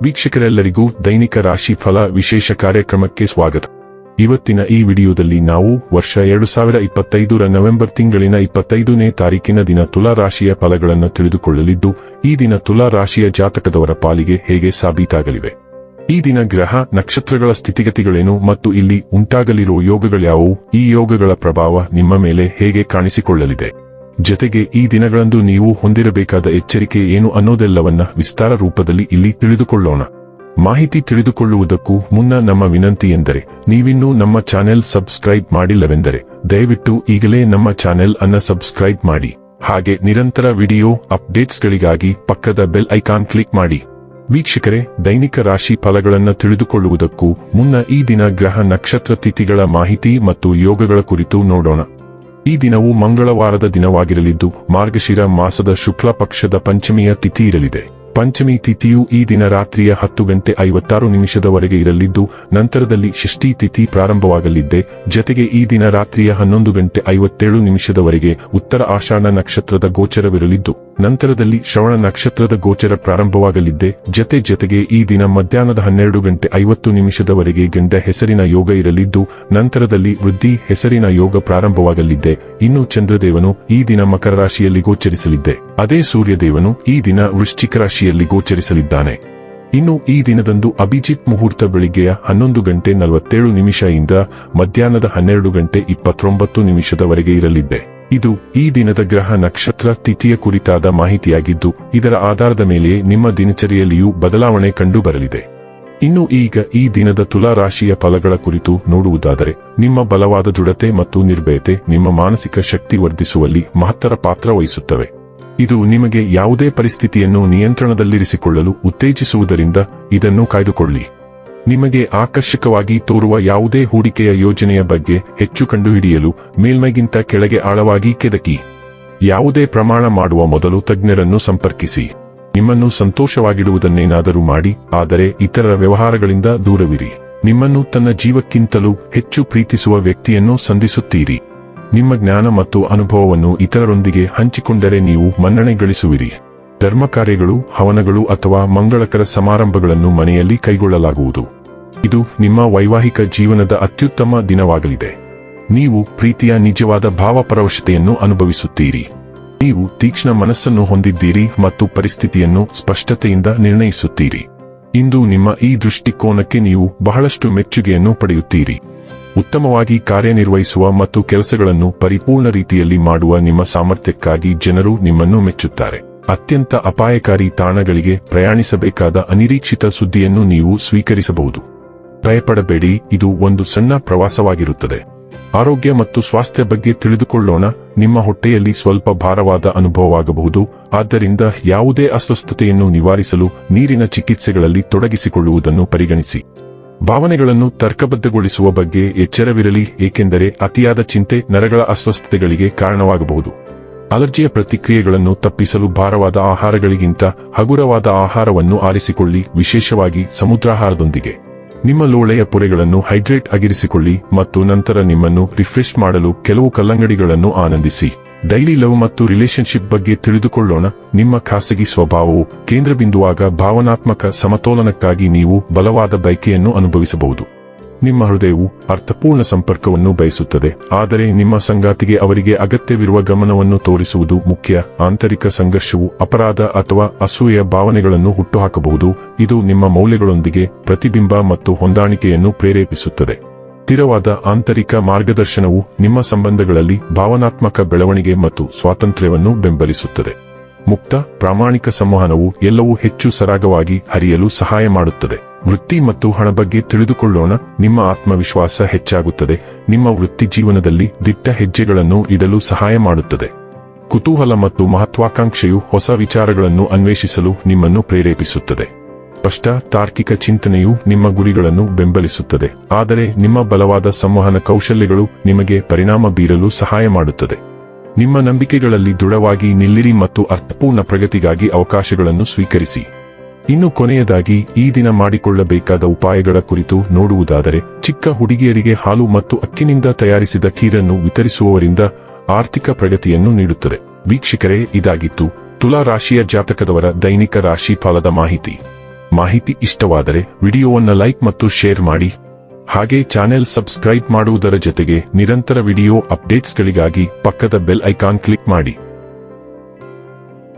ವೀಕ್ಷಕರೆಲ್ಲರಿಗೂ ದೈನಿಕ ರಾಶಿ ಫಲ ವಿಶೇಷ ಕಾರ್ಯಕ್ರಮಕ್ಕೆ ಸ್ವಾಗತ. ಇವತ್ತಿನ ಈ ವಿಡಿಯೋದಲ್ಲಿ ನಾವು ವರ್ಷ 2025ರ ನವೆಂಬರ್ ತಿಂಗಳಿನ 25ನೇ ತಾರೀಕಿನ ದಿನ ತುಲಾ ರಾಶಿಯ ಫಲಗಳನ್ನು ತಿಳಿದುಕೊಳ್ಳಲಿದ್ದು, ಈ ದಿನ ತುಲಾ ರಾಶಿಯ ಜಾತಕದವರ ಪಾಲಿಗೆ ಹೇಗೆ ಸಾಬೀತಾಗಲಿವೆ, ಈ ದಿನ ಗ್ರಹ ನಕ್ಷತ್ರಗಳ ಸ್ಥಿತಿಗತಿಗಳೇನು ಮತ್ತು ಇಲ್ಲಿ ಉಂಟಾಗಲಿರುವ ಯೋಗಗಳ್ಯಾವುವು, ಈ ಯೋಗಗಳ ಪ್ರಭಾವ ನಿಮ್ಮ ಮೇಲೆ ಹೇಗೆ ಕಾಣಿಸಿಕೊಳ್ಳಲಿದೆ, ಜತೆಗೆ ಈ ದಿನಗಳಂದು ನೀವು ಹೊಂದಿರಬೇಕಾದ ಎಚ್ಚರಿಕೆ ಏನು ಅನ್ನೋದೆಲ್ಲವನ್ನ ವಿಸ್ತಾರ ರೂಪದಲ್ಲಿ ಇಲ್ಲಿ ತಿಳಿದುಕೊಳ್ಳೋಣ. ಮಾಹಿತಿ ತಿಳಿದುಕೊಳ್ಳುವುದಕ್ಕೂ ಮುನ್ನ ನಮ್ಮ ವಿನಂತಿ ಎಂದರೆ, ನೀವಿನ್ನೂ ನಮ್ಮ ಚಾನೆಲ್ ಸಬ್ಸ್ಕ್ರೈಬ್ ಮಾಡಿಲ್ಲವೆಂದರೆ ದಯವಿಟ್ಟು ಈಗಲೇ ನಮ್ಮ ಚಾನೆಲ್ ಅನ್ನ ಸಬ್ಸ್ಕ್ರೈಬ್ ಮಾಡಿ. ಹಾಗೆ ನಿರಂತರ ವಿಡಿಯೋ ಅಪ್ಡೇಟ್ಸ್ಗಳಿಗಾಗಿ ಪಕ್ಕದ ಬೆಲ್ ಐಕಾನ್ ಕ್ಲಿಕ್ ಮಾಡಿ. ವೀಕ್ಷಕರೇ, ದೈನಿಕ ರಾಶಿ ಫಲಗಳನ್ನು ತಿಳಿದುಕೊಳ್ಳುವುದಕ್ಕೂ ಮುನ್ನ ಈ ದಿನ ಗ್ರಹ ನಕ್ಷತ್ರ ತಿಥಿಗಳ ಮಾಹಿತಿ ಮತ್ತು ಯೋಗಗಳ ಕುರಿತು ನೋಡೋಣ. ಈ ದಿನವು ಮಂಗಳವಾರದ ದಿನವಾಗಿರಲಿದ್ದು, ಮಾರ್ಗಶಿರ ಮಾಸದ ಶುಕ್ಲ ಪಕ್ಷದ ಪಂಚಮಿಯ ತಿಥಿ ಇರಲಿದೆ. ಪಂಚಮಿ ತಿಥಿಯು ಈ ದಿನ ರಾತ್ರಿಯ 10:56 ಇರಲಿದ್ದು, ನಂತರದಲ್ಲಿ ಷಷ್ಠಿ ತಿಥಿ ಪ್ರಾರಂಭವಾಗಲಿದ್ದೆ. ಜತೆಗೆ ಈ ದಿನ ರಾತ್ರಿಯ 11:57 ಉತ್ತರ ಆಷಾಢ ನಕ್ಷತ್ರದ ಗೋಚರವಿರಲಿದ್ದು, ನಂತರದಲ್ಲಿ ಶ್ರವಣ ನಕ್ಷತ್ರದ ಗೋಚರ ಪ್ರಾರಂಭವಾಗಲಿದ್ದೆ. ಜತೆಗೆ ಈ ದಿನ ಮಧ್ಯಾಹ್ನದ 12:50 ಗಂಡ ಹೆಸರಿನ ಯೋಗ ಇರಲಿದ್ದು, ನಂತರದಲ್ಲಿ ವೃದ್ಧಿ ಹೆಸರಿನ ಯೋಗ ಪ್ರಾರಂಭವಾಗಲಿದ್ದೆ. ಇನ್ನು ಚಂದ್ರದೇವನು ಈ ದಿನ ಮಕರ ರಾಶಿಯಲ್ಲಿ ಗೋಚರಿಸಲಿದ್ದೆ. ಅದೇ ಸೂರ್ಯದೇವನು ಈ ದಿನ ವೃಶ್ಚಿಕ ರಾಶಿಯಲ್ಲಿ ಗೋಚರಿಸಲಿದ್ದಾನೆ. ಇನ್ನು ಈ ದಿನದಂದು ಅಭಿಜಿತ್ ಮುಹೂರ್ತ ಬೆಳಿಗ್ಗೆಯ 11:47 ಇಂದ ಮಧ್ಯಾಹ್ನದ 12:29 ಇರಲಿದ್ದೆ. ಇದು ಈ ದಿನದ ಗ್ರಹ ನಕ್ಷತ್ರ ತಿಥಿಯ ಕುರಿತಾದ ಮಾಹಿತಿಯಾಗಿದ್ದು, ಇದರ ಆಧಾರದ ಮೇಲೆಯೇ ನಿಮ್ಮ ದಿನಚರಿಯಲ್ಲಿಯೂ ಬದಲಾವಣೆ ಕಂಡುಬರಲಿದೆ. ಇನ್ನು ಈಗ ಈ ದಿನದ ತುಲಾ ರಾಶಿಯ ಫಲಗಳ ಕುರಿತು ನೋಡುವುದಾದರೆ, ನಿಮ್ಮ ಬಲವಾದ ದೃಢತೆ ಮತ್ತು ನಿರ್ಭಯತೆ ನಿಮ್ಮ ಮಾನಸಿಕ ಶಕ್ತಿ ವರ್ಧಿಸುವಲ್ಲಿ ಮಹತ್ತರ ಪಾತ್ರ ವಹಿಸುತ್ತವೆ. ಇದು ನಿಮಗೆ ಯಾವುದೇ ಪರಿಸ್ಥಿತಿಯನ್ನು ನಿಯಂತ್ರಣದಲ್ಲಿರಿಸಿಕೊಳ್ಳಲು ಉತ್ತೇಜಿಸುವುದರಿಂದ ಇದನ್ನು ಕಾಯ್ದುಕೊಳ್ಳಿ. ನಿಮಗೆ ಆಕರ್ಷಕವಾಗಿ ತೋರುವ ಯಾವುದೇ ಹೂಡಿಕೆಯ ಯೋಜನೆಯ ಬಗ್ಗೆ ಹೆಚ್ಚು ಕಂಡುಹಿಡಿಯಲು ಮೇಲ್ಮೈಗಿಂತ ಕೆಳಗೆ ಆಳವಾಗಿ ಕೆದಕಿ. ಯಾವುದೇ ಪ್ರಮಾಣ ಮಾಡುವ ಮೊದಲು ತಜ್ಞರನ್ನು ಸಂಪರ್ಕಿಸಿ. ನಿಮ್ಮನ್ನು ಸಂತೋಷವಾಗಿಡುವುದನ್ನೇನಾದರೂ ಮಾಡಿ, ಆದರೆ ಇತರರ ವ್ಯವಹಾರಗಳಿಂದ ದೂರವಿರಿ. ನಿಮ್ಮನ್ನು ತನ್ನ ಜೀವಕ್ಕಿಂತಲೂ ಹೆಚ್ಚು ಪ್ರೀತಿಸುವ ವ್ಯಕ್ತಿಯನ್ನು ಸಂಧಿಸುತ್ತೀರಿ. ನಿಮ್ಮ ಜ್ಞಾನ ಮತ್ತು ಅನುಭವವನ್ನು ಇತರರೊಂದಿಗೆ ಹಂಚಿಕೊಂಡರೆ ನೀವು ಮನ್ನಣೆ ಗಳಿಸುವಿರಿ. ಧರ್ಮ ಕಾರ್ಯಗಳು, ಹವನಗಳು ಅಥವಾ ಮಂಗಳಕರ ಸಮಾರಂಭಗಳನ್ನು ಮನೆಯಲ್ಲಿ ಕೈಗೊಳ್ಳಲಾಗುವುದು. ಇದು ನಿಮ್ಮ ವೈವಾಹಿಕ ಜೀವನದ ಅತ್ಯುತ್ತಮ ದಿನವಾಗಲಿದೆ. ನೀವು ಪ್ರೀತಿಯ ನಿಜವಾದ ಭಾವಪರವಶತೆಯನ್ನು ಅನುಭವಿಸುತ್ತೀರಿ. ನೀವು ತೀಕ್ಷ್ಣ ಮನಸ್ಸನ್ನು ಹೊಂದಿದ್ದೀರಿ ಮತ್ತು ಪರಿಸ್ಥಿತಿಯನ್ನು ಸ್ಪಷ್ಟತೆಯಿಂದ ನಿರ್ಣಯಿಸುತ್ತೀರಿ. ಇಂದು ನಿಮ್ಮ ಈ ದೃಷ್ಟಿಕೋನಕ್ಕೆ ನೀವು ಬಹಳಷ್ಟು ಮೆಚ್ಚುಗೆಯನ್ನು ಪಡೆಯುತ್ತೀರಿ. ಉತ್ತಮವಾಗಿ ಕಾರ್ಯನಿರ್ವಹಿಸುವ ಮತ್ತು ಕೆಲಸಗಳನ್ನು ಪರಿಪೂರ್ಣ ರೀತಿಯಲ್ಲಿ ಮಾಡುವ ನಿಮ್ಮ ಸಾಮರ್ಥ್ಯಕ್ಕಾಗಿ ಜನರು ನಿಮ್ಮನ್ನು ಮೆಚ್ಚುತ್ತಾರೆ. ಅತ್ಯಂತ ಅಪಾಯಕಾರಿ ತಾಣಗಳಿಗೆ ಪ್ರಯಾಣಿಸಬೇಕಾದ ಅನಿರೀಕ್ಷಿತ ಸುದ್ದಿಯನ್ನು ನೀವು ಸ್ವೀಕರಿಸಬಹುದು. ಭಯಪಡಬೇಡಿ, ಇದು ಒಂದು ಸಣ್ಣ ಪ್ರವಾಸವಾಗಿರುತ್ತದೆ. ಆರೋಗ್ಯ ಮತ್ತು ಸ್ವಾಸ್ಥ್ಯ ಬಗ್ಗೆ ತಿಳಿದುಕೊಳ್ಳೋಣ. ನಿಮ್ಮ ಹೊಟ್ಟೆಯಲ್ಲಿ ಸ್ವಲ್ಪ ಭಾರವಾದ ಅನುಭವವಾಗಬಹುದು. ಆದ್ದರಿಂದ ಯಾವುದೇ ಅಸ್ವಸ್ಥತೆಯನ್ನು ನಿವಾರಿಸಲು ನೀರಿನ ಚಿಕಿತ್ಸೆಗಳಲ್ಲಿ ತೊಡಗಿಸಿಕೊಳ್ಳುವುದನ್ನು ಪರಿಗಣಿಸಿ. ಭಾವನೆಗಳನ್ನು ತರ್ಕಬದ್ಧಗೊಳಿಸುವ ಬಗ್ಗೆ ಎಚ್ಚರವಿರಲಿ, ಏಕೆಂದರೆ ಅತಿಯಾದ ಚಿಂತೆ ನರಗಳ ಅಸ್ವಸ್ಥತೆಗಳಿಗೆ ಕಾರಣವಾಗಬಹುದು. ಅಲರ್ಜಿಯ ಪ್ರತಿಕ್ರಿಯೆಗಳನ್ನು ತಪ್ಪಿಸಲು ಭಾರವಾದ ಆಹಾರಗಳಿಗಿಂತ ಹಗುರವಾದ ಆಹಾರವನ್ನು ಆರಿಸಿಕೊಳ್ಳಿ, ವಿಶೇಷವಾಗಿ ಸಮುದ್ರಾಹಾರದೊಂದಿಗೆ. ನಿಮ್ಮ ಲೋಳೆಯ ಪೊರೆಗಳನ್ನು ಹೈಡ್ರೇಟ್ ಆಗಿರಿಸಿಕೊಳ್ಳಿ ಮತ್ತು ನಂತರ ನಿಮ್ಮನ್ನು ರಿಫ್ರೆಶ್ ಮಾಡಲು ಕೆಲವು ಕಲ್ಲಂಗಡಿಗಳನ್ನು ಆನಂದಿಸಿ. ಡೈಲಿ ಲವ್ ಮತ್ತು ರಿಲೇಶನ್ಶಿಪ್ ಬಗ್ಗೆ ತಿಳಿದುಕೊಳ್ಳೋಣ. ನಿಮ್ಮ ಖಾಸಗಿ ಸ್ವಭಾವವು ಕೇಂದ್ರಬಿಂದುವಾಗ ಭಾವನಾತ್ಮಕ ಸಮತೋಲನಕ್ಕಾಗಿ ನೀವು ಬಲವಾದ ಬಯಕೆಯನ್ನು ಅನುಭವಿಸಬಹುದು. ನಿಮ್ಮ ಹೃದಯವು ಅರ್ಥಪೂರ್ಣ ಸಂಪರ್ಕವನ್ನು ಬಯಸುತ್ತದೆ, ಆದರೆ ನಿಮ್ಮ ಸಂಗಾತಿಗೆ ಅವರಿಗೆ ಅಗತ್ಯವಿರುವ ಗಮನವನ್ನು ತೋರಿಸುವುದು ಮುಖ್ಯ. ಆಂತರಿಕ ಸಂಘರ್ಷವು ಅಪರಾಧ ಅಥವಾ ಅಸೂಯೆಯ ಭಾವನೆಗಳನ್ನು ಹುಟ್ಟುಹಾಕಬಹುದು. ಇದು ನಿಮ್ಮ ಮೌಲ್ಯಗಳೊಂದಿಗೆ ಪ್ರತಿಬಿಂಬ ಮತ್ತು ಹೊಂದಾಣಿಕೆಯನ್ನು ಪ್ರೇರೇಪಿಸುತ್ತದೆ. ಸ್ಥಿರವಾದ ಆಂತರಿಕ ಮಾರ್ಗದರ್ಶನವು ನಿಮ್ಮ ಸಂಬಂಧಗಳಲ್ಲಿ ಭಾವನಾತ್ಮಕ ಬೆಳವಣಿಗೆ ಮತ್ತು ಸ್ವಾತಂತ್ರ್ಯವನ್ನು ಬೆಂಬಲಿಸುತ್ತದೆ. ಮುಕ್ತ, ಪ್ರಾಮಾಣಿಕ ಸಂವಹನವು ಎಲ್ಲವೂ ಹೆಚ್ಚು ಸರಾಗವಾಗಿ ಹರಿಯಲು ಸಹಾಯ ಮಾಡುತ್ತದೆ. ವೃತ್ತಿ ಮತ್ತು ಹಣ ಬಗ್ಗೆ ತಿಳಿದುಕೊಳ್ಳೋಣ. ನಿಮ್ಮ ಆತ್ಮವಿಶ್ವಾಸ ಹೆಚ್ಚಾಗುತ್ತದೆ. ನಿಮ್ಮ ವೃತ್ತಿ ಜೀವನದಲ್ಲಿ ದಿಟ್ಟ ಹೆಜ್ಜೆಗಳನ್ನು ಇಡಲು ಸಹಾಯ ಮಾಡುತ್ತದೆ. ಕುತೂಹಲ ಮತ್ತು ಮಹತ್ವಾಕಾಂಕ್ಷೆಯು ಹೊಸ ವಿಚಾರಗಳನ್ನು ಅನ್ವೇಷಿಸಲು ನಿಮ್ಮನ್ನು ಪ್ರೇರೇಪಿಸುತ್ತದೆ. ಸ್ಪಷ್ಟ, ತಾರ್ಕಿಕ ಚಿಂತನೆಯು ನಿಮ್ಮ ಗುರಿಗಳನ್ನು ಬೆಂಬಲಿಸುತ್ತದೆ, ಆದರೆ ನಿಮ್ಮ ಬಲವಾದ ಸಂವಹನ ಕೌಶಲ್ಯಗಳು ನಿಮಗೆ ಪರಿಣಾಮ ಬೀರಲು ಸಹಾಯ ಮಾಡುತ್ತದೆ. ನಿಮ್ಮ ನಂಬಿಕೆಗಳಲ್ಲಿ ದೃಢವಾಗಿ ನಿಲ್ಲಿರಿ ಮತ್ತು ಅರ್ಥಪೂರ್ಣ ಪ್ರಗತಿಗಾಗಿ ಅವಕಾಶಗಳನ್ನು ಸ್ವೀಕರಿಸಿ. ಇನ್ನು ಕೊನೆಯದಾಗಿ ಈ ದಿನ ಮಾಡಿಕೊಳ್ಳಬೇಕಾದ ಉಪಾಯಗಳ ಕುರಿತು ನೋಡುವುದಾದರೆ, ಚಿಕ್ಕ ಹುಡುಗಿಯರಿಗೆ ಹಾಲು ಮತ್ತು ಅಕ್ಕಿನಿಂದ ತಯಾರಿಸಿದ ಖೀರನ್ನು ವಿತರಿಸುವವರಿಂದ ಆರ್ಥಿಕ ಪ್ರಗತಿಯನ್ನು ನೀಡುತ್ತದೆ. ವೀಕ್ಷಕರೇ, ಇದಾಗಿತ್ತು ತುಲಾ ರಾಶಿಯ ಜಾತಕದವರ ದೈನಿಕ ರಾಶಿ ಫಲದ ಮಾಹಿತಿ. ಮಾಹಿತಿ ಇಷ್ಟವಾದರೆ ವಿಡಿಯೋವನ್ನು ಲೈಕ್ ಮತ್ತು ಶೇರ್ ಮಾಡಿ. ಹಾಗೆ ಚಾನೆಲ್ ಸಬ್ಸ್ಕ್ರೈಬ್ ಮಾಡುವುದರ ಜೊತೆಗೆ ನಿರಂತರ ವಿಡಿಯೋ ಅಪ್ಡೇಟ್ಸ್ಗಳಿಗಾಗಿ ಪಕ್ಕದ ಬೆಲ್ ಐಕಾನ್ ಕ್ಲಿಕ್ ಮಾಡಿ.